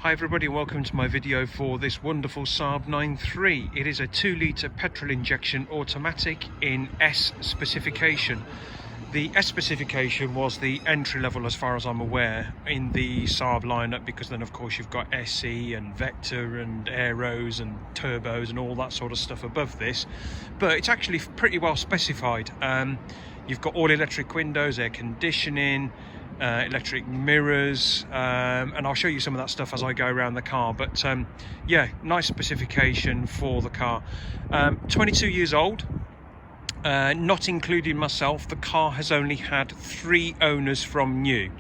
Hi everybody, welcome to my video for this wonderful Saab 9.3. It is a 2-litre petrol injection automatic in S specification. The S specification was the entry level as far as I'm aware in the Saab lineup, because then of course you've got SE and Vector and Aeros and Turbos and all that sort of stuff above this, but it's actually pretty well specified. You've got all electric windows, air conditioning, electric mirrors, and I'll show you some of that stuff as I go around the car. But yeah, nice specification for the car. 22 years old, not including myself. The car has only had 3 owners from new,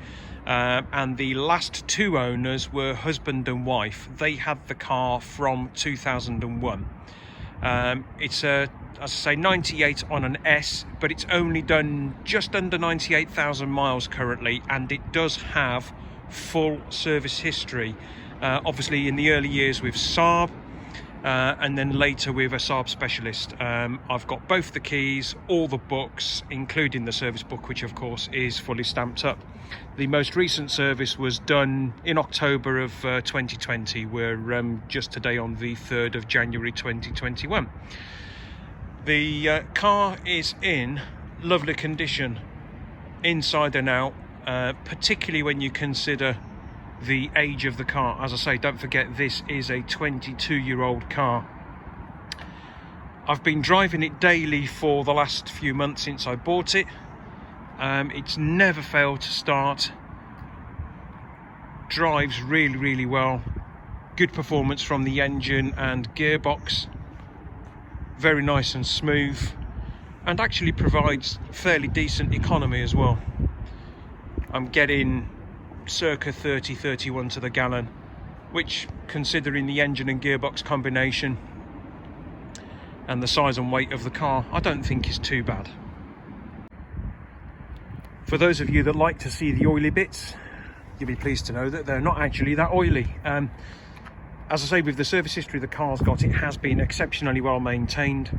and the last 2 owners were husband and wife. They had the car from 2001. It's a, as I say, 98 on an S, but it's only done just under 98,000 miles currently, and it does have full service history. Obviously in the early years with Saab, and then later with a Saab specialist. I've got both the keys, all the books, including the service book, which of course is fully stamped up. The most recent service was done in October of 2020. We're just today on the 3rd of January 2021. The car is in lovely condition inside and out, particularly when you consider the age of the car. As I say, don't forget this is a 22-year-old car. I've been driving it daily for the last few months since I bought it. It's never failed to start. Drives really well. Good performance from the engine and gearbox. Very nice and smooth, and actually provides fairly decent economy as well. I'm getting circa 30-31 to the gallon, which, considering the engine and gearbox combination and the size and weight of the car, I don't think is too bad. For those of you that like to see the oily bits, you'll be pleased to know that they're not actually that oily. As I say, with the service history the car's got, it has been exceptionally well maintained.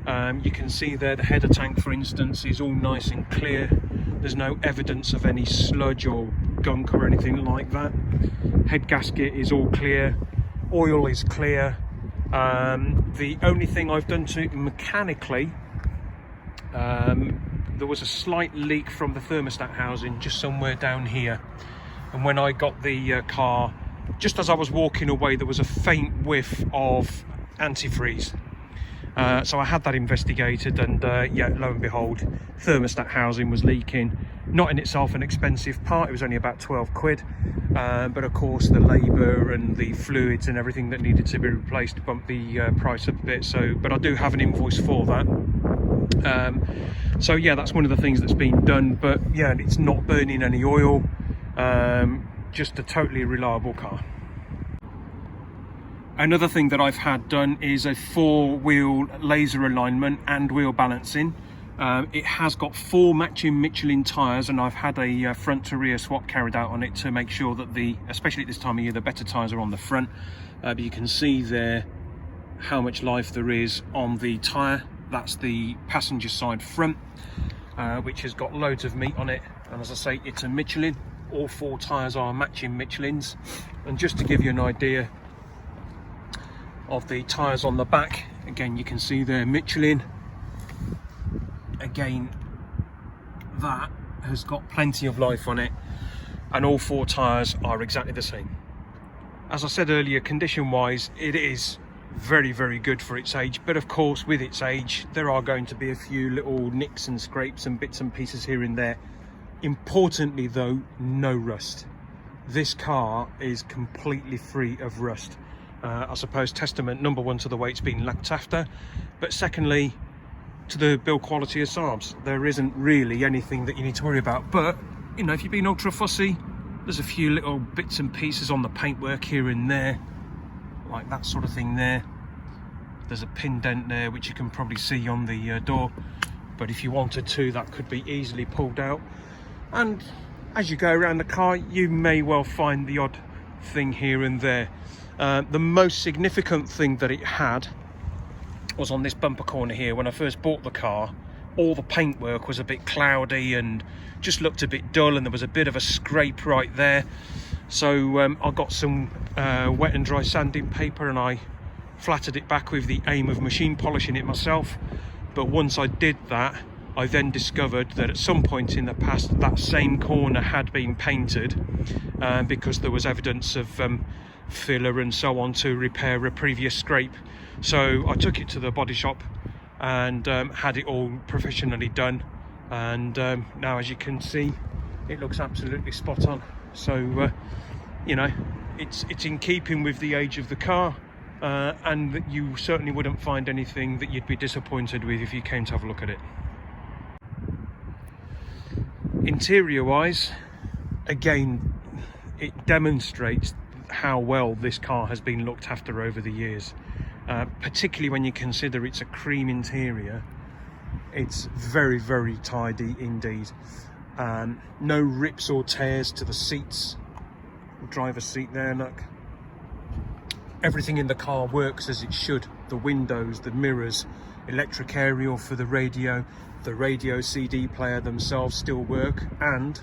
You can see there the header tank, for instance, is all nice and clear. There's no evidence of any sludge or gunk or anything like that. Head gasket is all clear. Oil is clear. The only thing I've done to it mechanically, there was a slight leak from the thermostat housing just somewhere down here. And when I got the car, just as I was walking away, there was a faint whiff of antifreeze. So I had that investigated, and yeah, lo and behold, thermostat housing was leaking. Not in itself an expensive part, it was only about 12 quid. But of course the labour and the fluids and everything that needed to be replaced bumped the price up a bit. So, but I do have an invoice for that. So yeah, that's one of the things that's been done. But yeah, it's not burning any oil. Just a totally reliable car. Another thing that I've had done is a 4-wheel laser alignment and wheel balancing. It has got 4 matching Michelin tyres, and I've had a front to rear swap carried out on it to make sure that especially at this time of year, the better tyres are on the front. But you can see there how much life there is on the tyre. That's the passenger side front, which has got loads of meat on it. And as I say, it's a Michelin. All 4 tyres are matching Michelins. And just to give you an idea of the tyres on the back, again you can see there Michelin. Again, that has got plenty of life on it, and all 4 tyres are exactly the same. As I said earlier, condition wise it is very good for its age, but of course with its age there are going to be a few little nicks and scrapes and bits and pieces here and there. Importantly though, no rust. This car is completely free of rust. I suppose testament number 1 to the way it's been looked after, but secondly to the build quality of Saabs. There isn't really anything that you need to worry about. But you know, if you've been ultra fussy, there's a few little bits and pieces on the paintwork here and there, like that sort of thing there. There's a pin dent there which you can probably see on the door, but if you wanted to, that could be easily pulled out. And as you go around the car, you may well find the odd thing here and there. The most significant thing that it had was on this bumper corner here. When I first bought the car, all the paintwork was a bit cloudy and just looked a bit dull, and there was a bit of a scrape right there. So I got some wet and dry sanding paper and I flattered it back with the aim of machine polishing it myself. But once I did that, I then discovered that at some point in the past that same corner had been painted because there was evidence of filler and so on to repair a previous scrape. So I took it to the body shop and had it all professionally done, and now, as you can see, it looks absolutely spot on. So you know, it's in keeping with the age of the car, and you certainly wouldn't find anything that you'd be disappointed with if you came to have a look at it. Interior wise, again, it demonstrates how well this car has been looked after over the years, particularly when you consider it's a cream interior. It's very, very tidy indeed. No rips or tears to the seats. Driver's seat there, look. Everything in the car works as it should. The windows, the mirrors, electric aerial for the radio CD player themselves still work, and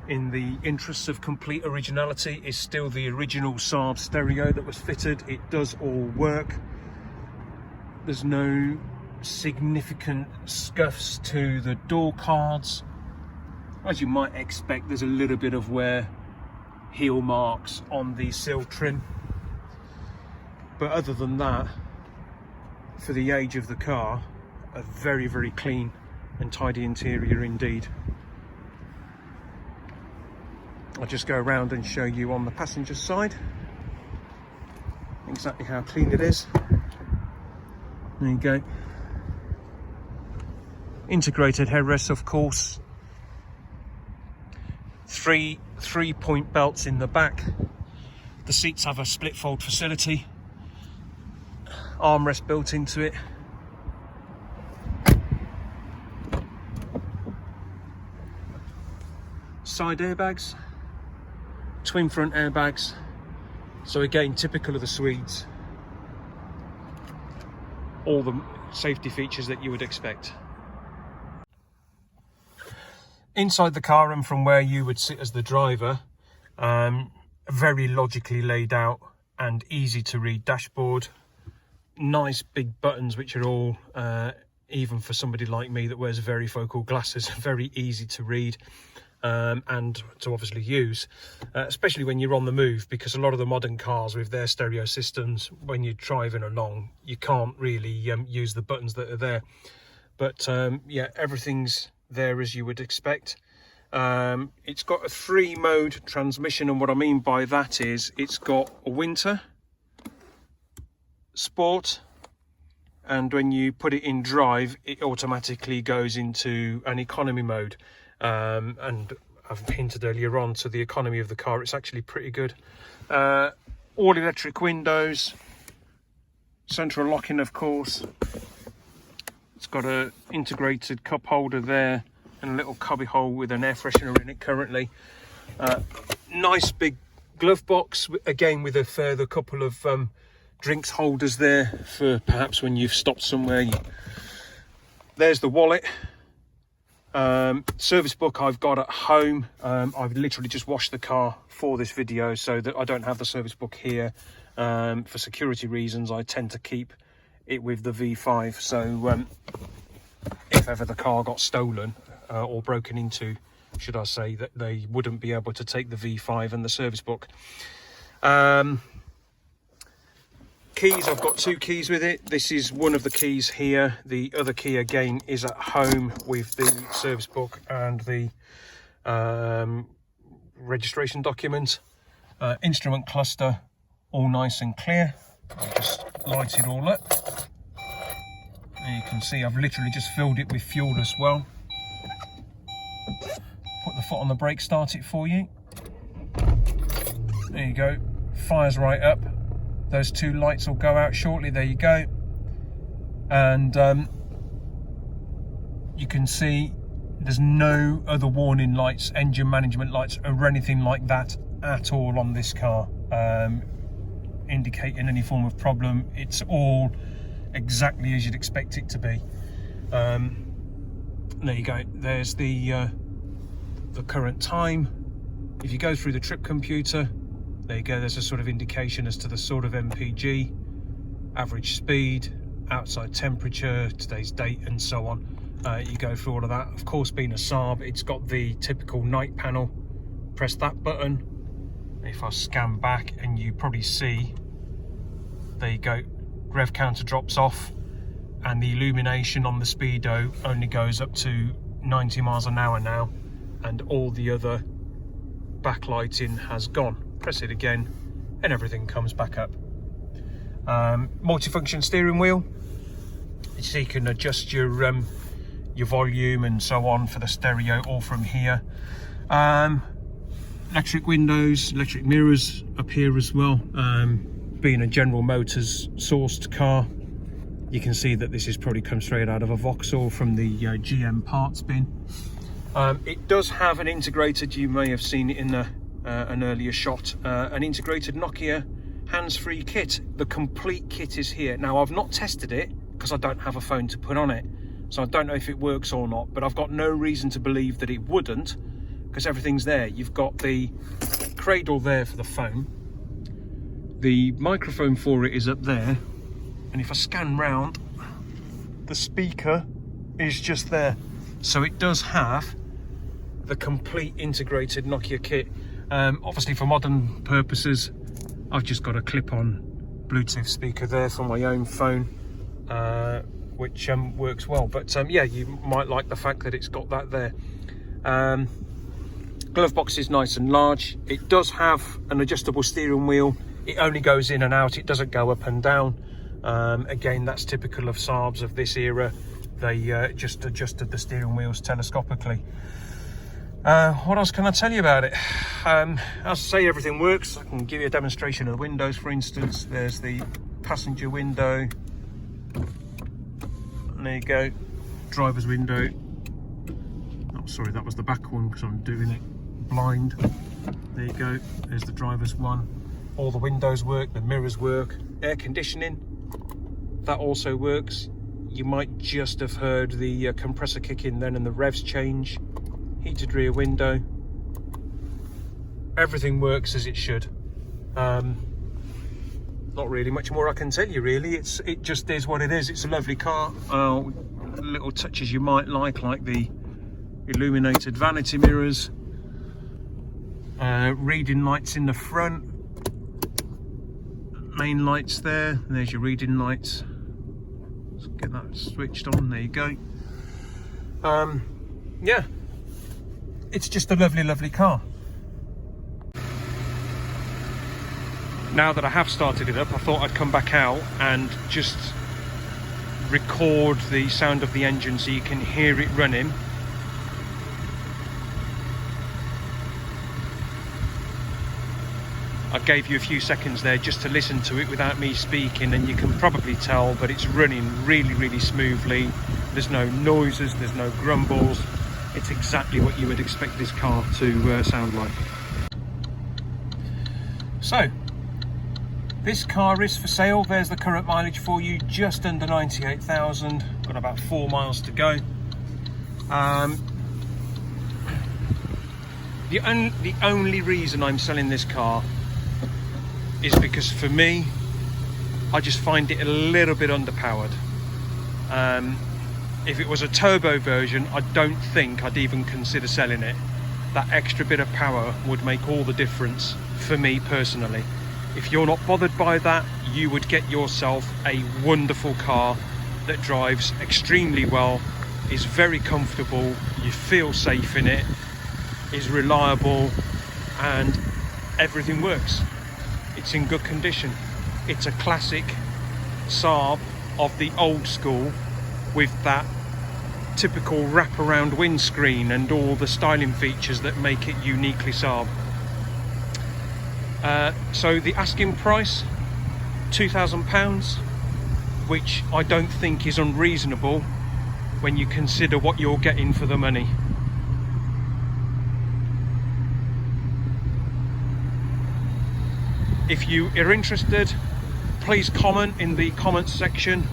in the interests of complete originality is still the original Saab stereo that was fitted. It does all work. There's no significant scuffs to the door cards. As you might expect, there's a little bit of wear, heel marks on the sill trim, but other than that, for the age of the car, a very, very clean and tidy interior indeed. I'll just go around and show you on the passenger side exactly how clean it is. There you go. Integrated headrests, of course. Three 3-point belts in the back. The seats have a split fold facility. Armrest built into it. Side airbags, twin front airbags, so again typical of the Swedes. All the safety features that you would expect. Inside the car, and from where you would sit as the driver, very logically laid out and easy to read dashboard. Nice big buttons which are all, even for somebody like me that wears varifocal glasses, very easy to read. And to obviously use, especially when you're on the move, because a lot of the modern cars with their stereo systems, when you're driving along, you can't really use the buttons that are there. But yeah, everything's there as you would expect. It's got a 3-mode transmission, and what I mean by that is it's got a winter, sport, and when you put it in drive, it automatically goes into an economy mode. And I've hinted earlier on to the economy of the car, it's actually pretty good. All electric windows, central locking, of course. It's got a integrated cup holder there and a little cubby hole with an air freshener in it currently. Nice big glove box, again with a further couple of drinks holders there for perhaps when you've stopped somewhere. There's the wallet. Service book I've got at home. I've literally just washed the car for this video, so that I don't have the service book here. For security reasons, I tend to keep it with the V5, so if ever the car got stolen or broken into, should I say, that they wouldn't be able to take the V5 and the service book. Keys, I've got 2 keys with it. This is one of the keys here. The other key again is at home with the service book and the registration document. Instrument cluster, all nice and clear. I'll just light it all up. There you can see I've literally just filled it with fuel as well. Put the foot on the brake, start it for you. There you go, fires right up. Those 2 lights will go out shortly. There you go. And you can see there's no other warning lights, engine management lights, or anything like that at all on this car, indicating any form of problem. It's all exactly as you'd expect it to be. There you go. There's the current time. If you go through the trip computer, there you go, there's a sort of indication as to the sort of MPG, average speed, outside temperature, today's date, and so on. You go through all of that. Of course, being a Saab, it's got the typical night panel. Press that button. If I scan back, and you probably see, there you go, rev counter drops off, and the illumination on the speedo only goes up to 90 miles an hour now, and all the other backlighting has gone. Press it again and everything comes back up. Multifunction steering wheel, so you can adjust your volume and so on for the stereo all from here. Electric windows, electric mirrors up here as well. Being a General Motors sourced car, you can see that this has probably come straight out of a Vauxhall from the GM parts bin. It does have an integrated, you may have seen it in an earlier shot, an integrated Nokia hands-free kit. The complete kit is here. Now, I've not tested it because I don't have a phone to put on it, so I don't know if it works or not, but I've got no reason to believe that it wouldn't, because everything's there. You've got the cradle there for the phone, the microphone for it is up there, and if I scan round, the speaker is just there. So it does have the complete integrated Nokia kit. Obviously for modern purposes, I've just got a clip-on Bluetooth speaker there for my own phone, which works well. But yeah, you might like the fact that it's got that there. Glove box is nice and large. It does have an adjustable steering wheel. It only goes in and out, it doesn't go up and down. Again, that's typical of Saabs of this era. They just adjusted the steering wheels telescopically. What else can I tell you about it? As I say, everything works. I can give you a demonstration of the windows, for instance. There's the passenger window. And there you go, driver's window. Oh, sorry, that was the back one because I'm doing it blind. There you go, there's the driver's one. All the windows work, the mirrors work. Air conditioning, that also works. You might just have heard the compressor kick in then and the revs change. Heated rear window. Everything works as it should. Not really much more I can tell you, really. It just is what it is. It's a lovely car. Little touches you might like the illuminated vanity mirrors, reading lights in the front, main lights there. There's your reading lights. Let's get that switched on. There you go. Yeah, it's just a lovely car. Now that I have started it up, I thought I'd come back out and just record the sound of the engine so you can hear it running. I gave you a few seconds there just to listen to it without me speaking, and you can probably tell that it's running really smoothly. There's no noises, there's no grumbles. It's exactly what you would expect this car to sound like. So, this car is for sale. There's the current mileage for you, just under 98,000. Got about 4 miles to go. The only reason I'm selling this car is because, for me, I just find it a little bit underpowered. If it was a turbo version, I don't think I'd even consider selling it. That extra bit of power would make all the difference for me personally. If you're not bothered by that, you would get yourself a wonderful car that drives extremely well, is very comfortable, you feel safe in it, is reliable, and everything works. It's in good condition. It's a classic Saab of the old school, with that typical wraparound windscreen and all the styling features that make it uniquely Saab. So the asking price, £2,000, which I don't think is unreasonable when you consider what you're getting for the money. If you are interested, please comment in the comments section.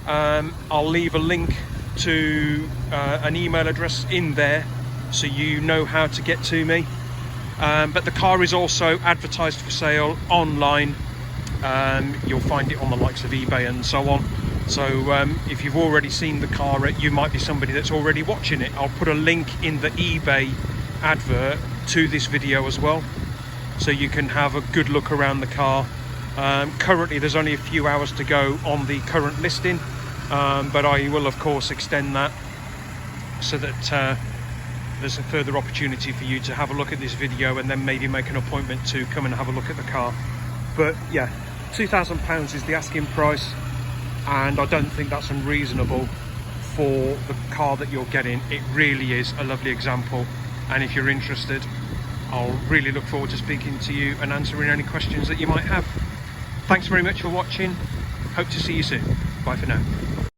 I'll leave a link to an email address in there so you know how to get to me. But the car is also advertised for sale online. You'll find it on the likes of eBay and so on. So if you've already seen the car, you might be somebody that's already watching it. I'll put a link in the eBay advert to this video as well, so you can have a good look around the car. Currently there's only a few hours to go on the current listing, but I will of course extend that so that there's a further opportunity for you to have a look at this video and then maybe make an appointment to come and have a look at the car. But yeah, £2,000 is the asking price, and I don't think that's unreasonable for the car that you're getting. It really is a lovely example, and if you're interested, I'll really look forward to speaking to you and answering any questions that you might have. Thanks very much for watching. Hope to see you soon. Bye for now.